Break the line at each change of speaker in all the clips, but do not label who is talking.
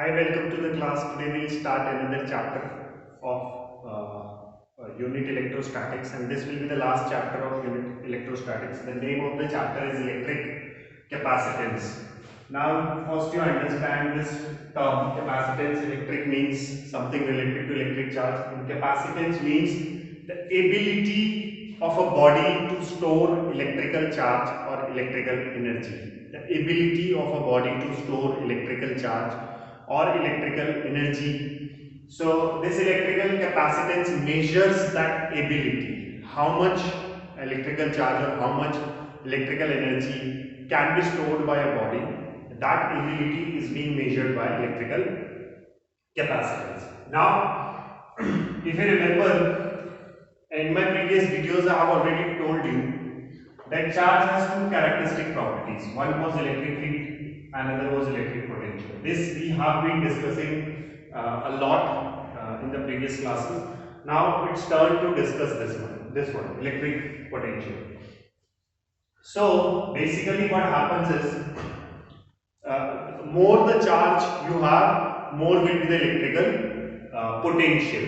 Hi, welcome to the class. Today we'll start another chapter of unit electrostatics, and this will be the last chapter of unit electrostatics. The name of the chapter is electric capacitance. Now, first you understand this term capacitance. Electric means something related to electric charge, and capacitance means the ability of a body to store electrical charge or electrical energy. The ability of a body to store electrical charge or electrical energy. So this electrical capacitance measures that ability, how much electrical charge or how much electrical energy can be stored by a body. That ability is being measured by electrical capacitance. Now, if you remember, in my previous videos I have already told you that charge has two characteristic properties. One was electric field, another was electric potential. This we have been discussing a lot in the previous classes. Now it's turn to discuss this one, electric potential. So basically what happens is, more the charge you have, more will be the electrical potential.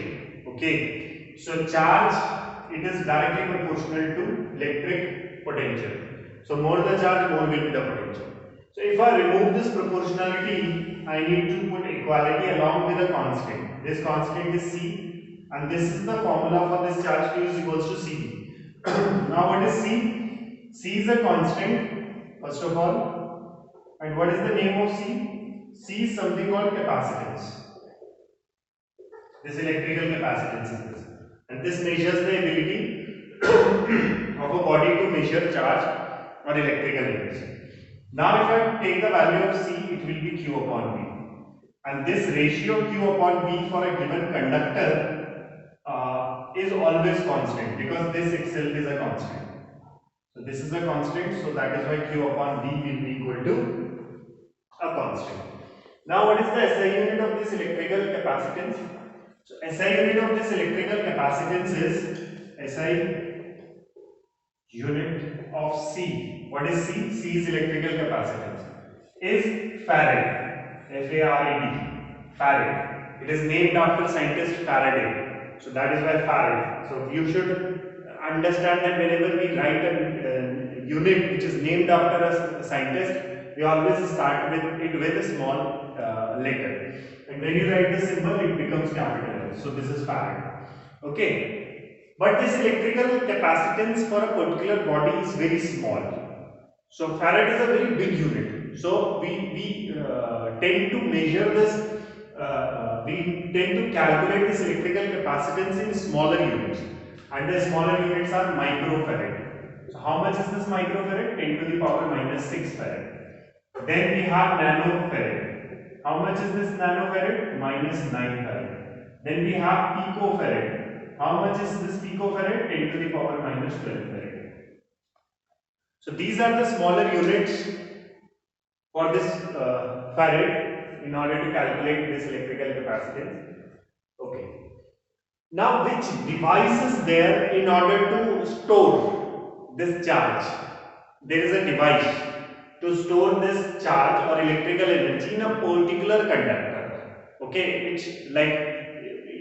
Okay, so charge, it is directly proportional to electric potential. So more the charge, more will be the potential. So if I remove this proportionality, I need to put equality along with a constant. This constant is C, and this is the formula for this charge Q is equals to C. Now what is C? C is a constant, first of all. And what is the name of C? C is something called capacitance. This electrical capacitance is this. And this measures the ability of a body to measure charge or electrical energy. Now if I take the value of C, it will be Q upon V. And this ratio Q upon V for a given conductor is always constant, because this itself is a constant. So this is a constant, so that is why Q upon V will be equal to a constant. Now what is the SI unit of this electrical capacitance? So SI unit of this electrical capacitance is SI unit of C. What is C? C is electrical capacitance. Is Farad. F-A-R-A-D. Farad. It is named after scientist Faraday. So that is why Farad. So you should understand that whenever we write a unit which is named after a scientist, we always start with it with a small letter. And when you write the symbol, it becomes capital. So this is Farad. Okay. But this electrical capacitance for a particular body is very small. So Farad is a very big unit. So we tend to measure this, we tend to calculate this electrical capacitance in smaller units. And the smaller units are microfarad. So how much is this microfarad? 10 to the power minus 6 farad. Then we have nanofarad. How much is this nanofarad? Minus 9 farad. Then we have picofarad. How much is this picofarad? 10 to the power minus 12 farad. So these are the smaller units for this farad in order to calculate this electrical capacitance. Okay. Now which device is there in order to store this charge? There is a device to store this charge or electrical energy in a particular conductor. Okay, which, like,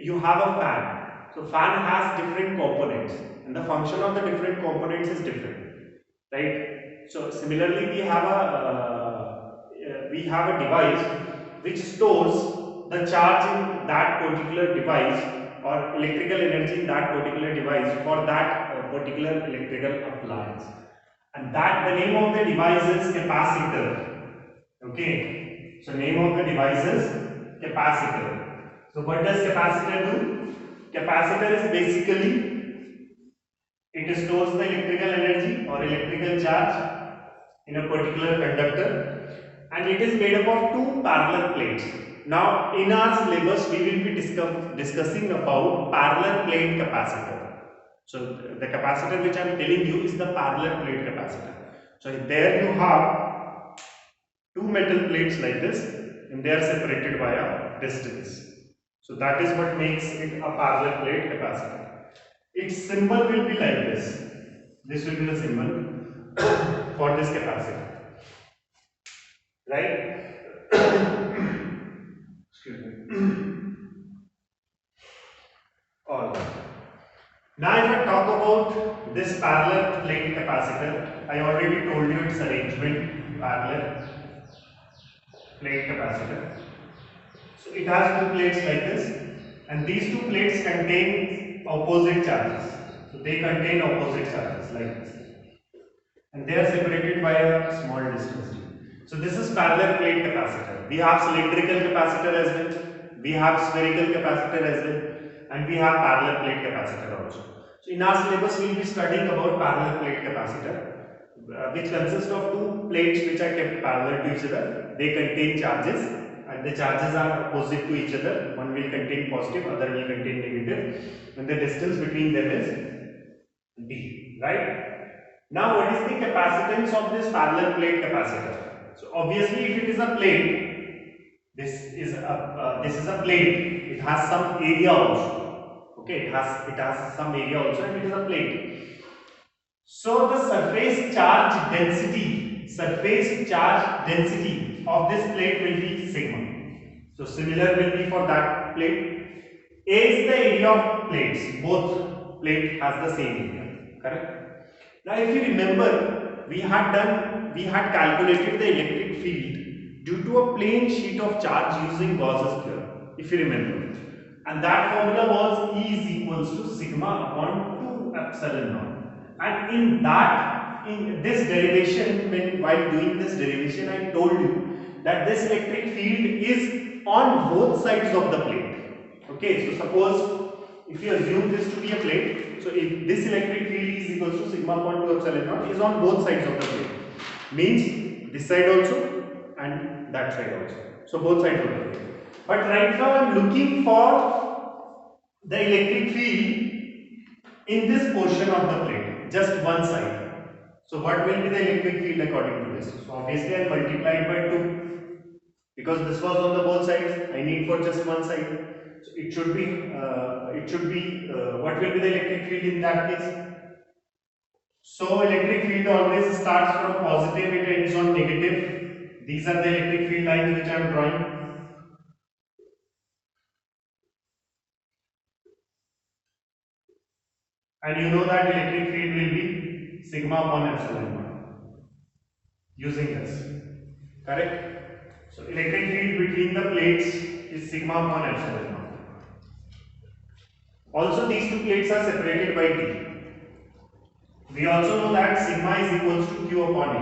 you have a fan. So fan has different components, and the function of the different components is different, right? So similarly, we have a device which stores the charge in that particular device or electrical energy in that particular device for that particular electrical appliance. And that the name of the device is capacitor. Okay. So name of the device is capacitor. So what does capacitor do? Capacitor is basically, it stores the electrical energy or electrical charge in a particular conductor, and it is made up of two parallel plates. Now in our syllabus we will be discussing about parallel plate capacitor. So the capacitor which I am telling you is the parallel plate capacitor. So there you have two metal plates like this, and they are separated by a distance. So that is what makes it a parallel plate capacitor. Its symbol will be like this. This will be the symbol for this capacitor, right? Now if I talk about this parallel plate capacitor, I already told you its arrangement, parallel plate capacitor. So it has two plates like this, and these two plates contain opposite charges. So they contain opposite charges like this, and they are separated by a small distance. So this is parallel plate capacitor. We have cylindrical capacitor as well, we have spherical capacitor as well, and we have parallel plate capacitor also. So in our syllabus we will be studying about parallel plate capacitor, which consists of two plates which are kept parallel to each other. They contain charges, and the charges are opposite to each other. One will contain positive, other will contain negative, and the distance between them is d, right? Now what is the capacitance of this parallel plate capacitor? So obviously if it is a plate, this is a plate, it has some area also. Okay, it has some area also, and it is a plate. So the surface charge density of this plate will be sigma. So similar will be for that plate. A is the area of plates. Both plate has the same area. Correct? Now if you remember, we had calculated the electric field due to a plane sheet of charge using Gauss's theorem, if you remember. And that formula was E is equals to sigma upon 2 epsilon naught. And in this derivation, while doing this derivation, I told you that this electric field is on both sides of the plate. Okay, so suppose if you assume this to be a plate, so if this electric field is equals to sigma upon 2 epsilon naught is on both sides of the plate, means this side also and that side also. So both sides of the plate. But right now I am looking for the electric field in this portion of the plate, just one side. So what will be the electric field according to this? So obviously I multiply it by 2, because this was on the both sides. I need for just one side. So it should be what will be the electric field in that case? So electric field always starts from positive, it ends on negative. These are the electric field lines which I am drawing. And you know that electric field will be sigma upon epsilon naught using this. Correct? So electric field between the plates is sigma upon epsilon naught. Also these two plates are separated by d. We also know that sigma is equals to q upon a.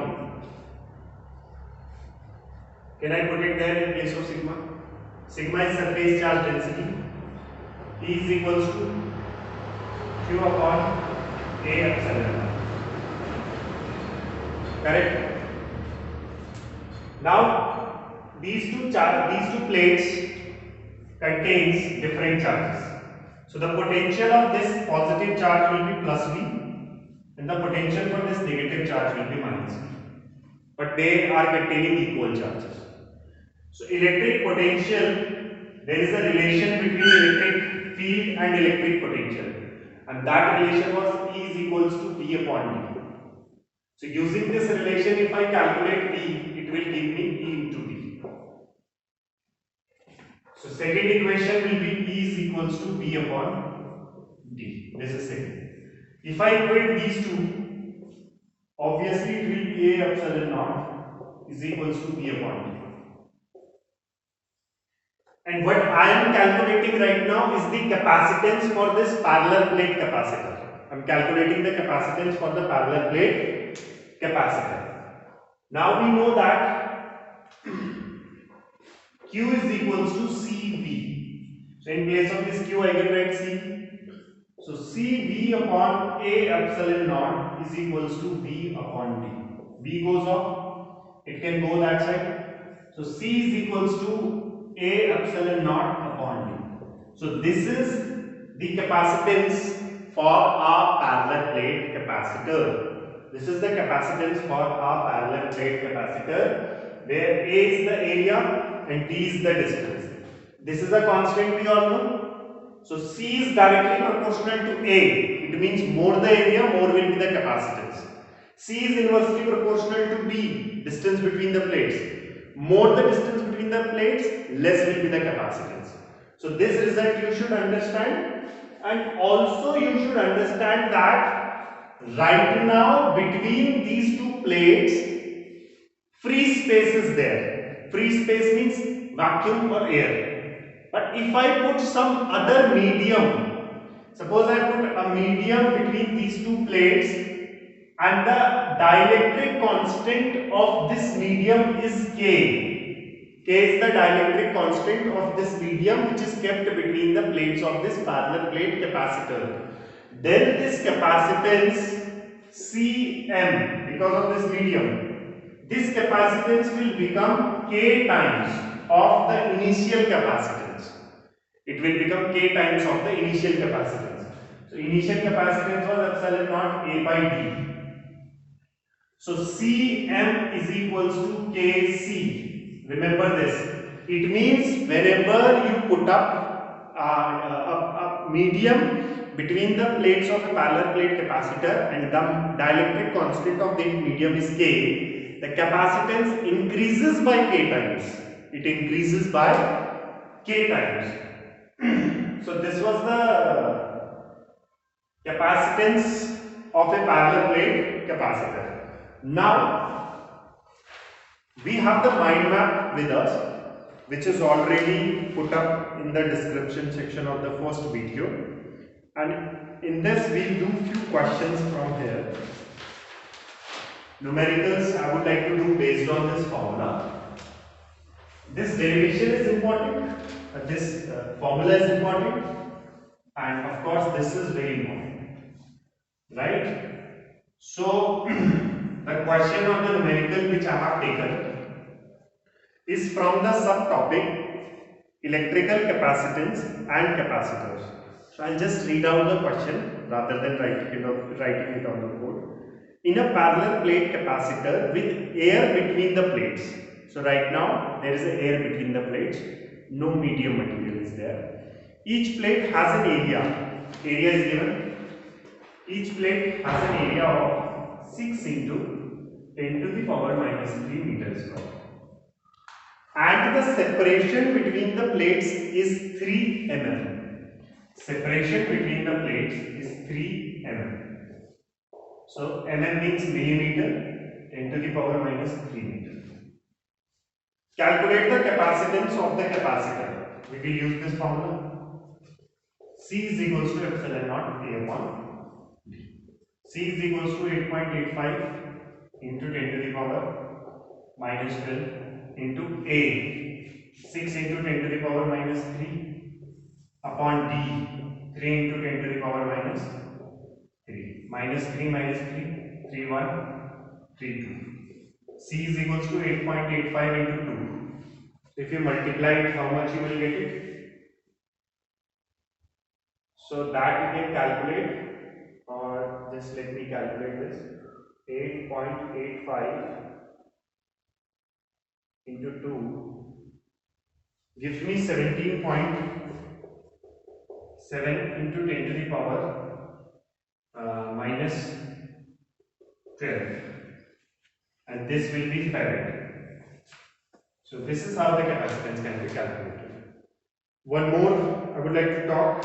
Can I put it there in place of sigma? Sigma is surface charge density. E is equals to q upon a epsilon naught. Correct? Now these two plates contains different charges. So the potential of this positive charge will be plus V, and the potential for this negative charge will be minus V. But they are containing equal charges. So electric potential, there is a relation between electric field and electric potential, and that relation was E is equals to V upon D. So using this relation, if I calculate V, it will give me E into D. So second equation will be E is equals to V upon D. This is second. If I equate these two, obviously it will be A epsilon naught is equals to V upon D. And what I am calculating right now is the capacitance for this parallel plate capacitor. I am calculating the capacitance for the parallel plate capacitor. Now we know that Q is equals to CV. So in place of this Q I can write CV. So CV upon A epsilon naught is equals to V upon D. V goes off, it can go that side. So C is equals to A epsilon naught upon D. So this is the capacitance for our parallel plate capacitor. This is the capacitance for our parallel plate capacitor, where A is the area and D is the distance. This is a constant we all know. So C is directly proportional to A. It means more the area, more will be the capacitance. C is inversely proportional to B, distance between the plates. More the distance between the plates, less will be the capacitance. So this result you should understand. And also you should understand that right now between these two plates free space is there. Free space means vacuum or air. But if I put some other medium, suppose I put a medium between these two plates and the dielectric constant of this medium is K. K is the dielectric constant of this medium which is kept between the plates of this parallel plate capacitor. Then this capacitance Cm, because of this medium, this capacitance will become K times of the initial capacitance. It will become K times of the initial capacitance. So initial capacitance was epsilon naught A by D. So Cm is equals to Kc. Remember this. It means whenever you put up a medium between the plates of a parallel plate capacitor and the dielectric constant of the medium is K, the capacitance increases by K times. It increases by K times. So this was the capacitance of a parallel plate capacitor. Now we have the mind map with us, which is already put up in the description section of the first video, and in this we do few questions from here. Numericals I would like to do based on this formula. This derivation is important, this formula is important, and of course this is very important, right? So the question on the numerical which I have taken is from the subtopic electrical capacitance and capacitors. So I'll just read out the question rather than writing it on the board. In a parallel plate capacitor with air between the plates. So right now there is air between the plates, no medium material is there. Each plate has an area. Area is given. Each plate has an area of 6 into 10 to the power minus 3 meters square. And the separation between the plates is 3 mm. Separation between the plates is 3 mm. So mm means millimeter, 10 to the power minus 3 meters. Calculate the capacitance of the capacitor. We will use this formula. C is equals to epsilon naught A upon D. C is equals to 8.85 into 10 to the power minus 12 into A, 6 into 10 to the power minus 3 upon D, 3 into 10 to the power minus 3. Minus 3 minus 3, 3 1, 3 2. C is equals to 8.85 into 2. If you multiply it, how much you will get it? So that you can calculate, or just let me calculate this. 8.85 into 2 gives me 17.7 into 10 to the power minus 12, and this will be farad. So this is how the capacitance can be calculated. One more I would like to talk,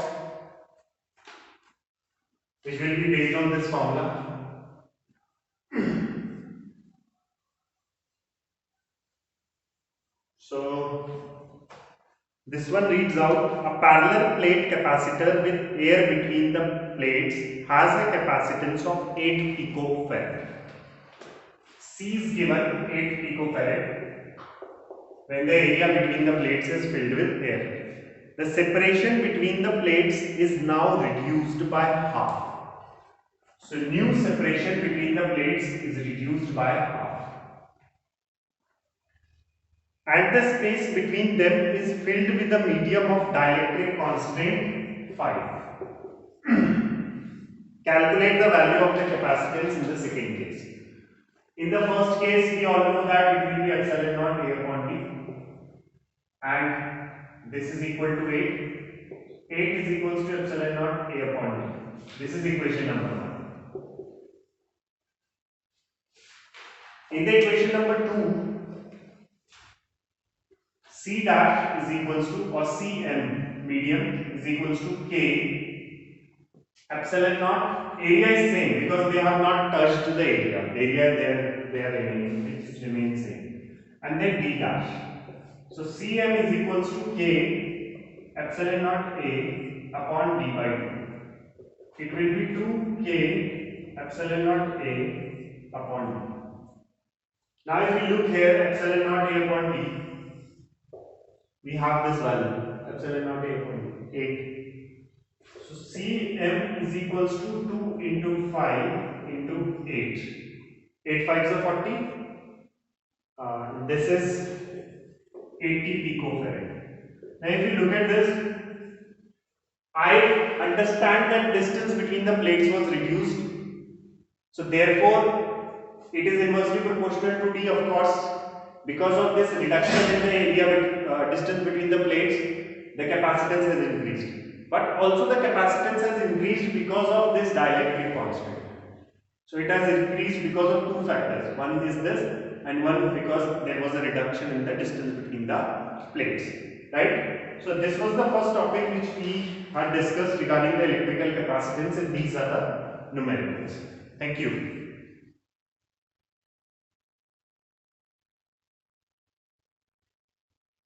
which will be based on this formula. So this one reads out: a parallel plate capacitor with air between the plates has a capacitance of 8 picofarad. C is given 8 picofarad when the area between the plates is filled with air. The separation between the plates is now reduced by half. So new separation between the plates is reduced by half. And the space between them is filled with a medium of dielectric constant 5. Calculate the value of the capacitance in the second case. In the first case, we all know that it will be epsilon naught A upon D, and this is equal to 8. 8 is equals to epsilon naught A upon D. This is equation number 1. In the equation number 2, C dash is equals to, or Cm medium is equals to K epsilon naught, area is same because they have not touched the area. Area there remaining, which remains same. And then d dash. So Cm is equals to k epsilon naught a upon d by 2. It will be 2k epsilon naught a upon d. Now if we look here, epsilon naught a upon d, we have this value, epsilon naught a upon d, 8. So Cm is equals to 2 into 5 into 8. 8 5s are 40. This is 80 picofarad. Now if you look at this, I understand that distance between the plates was reduced. So therefore, it is inversely proportional to d, of course. Because of this reduction in the area distance between the plates, the capacitance has increased. But also the capacitance has increased because of this dielectric constant. So it has increased because of two factors. One is this, and one because there was a reduction in the distance between the plates. Right? So this was the first topic which we had discussed regarding the electrical capacitance, and these are the numericals. Thank you.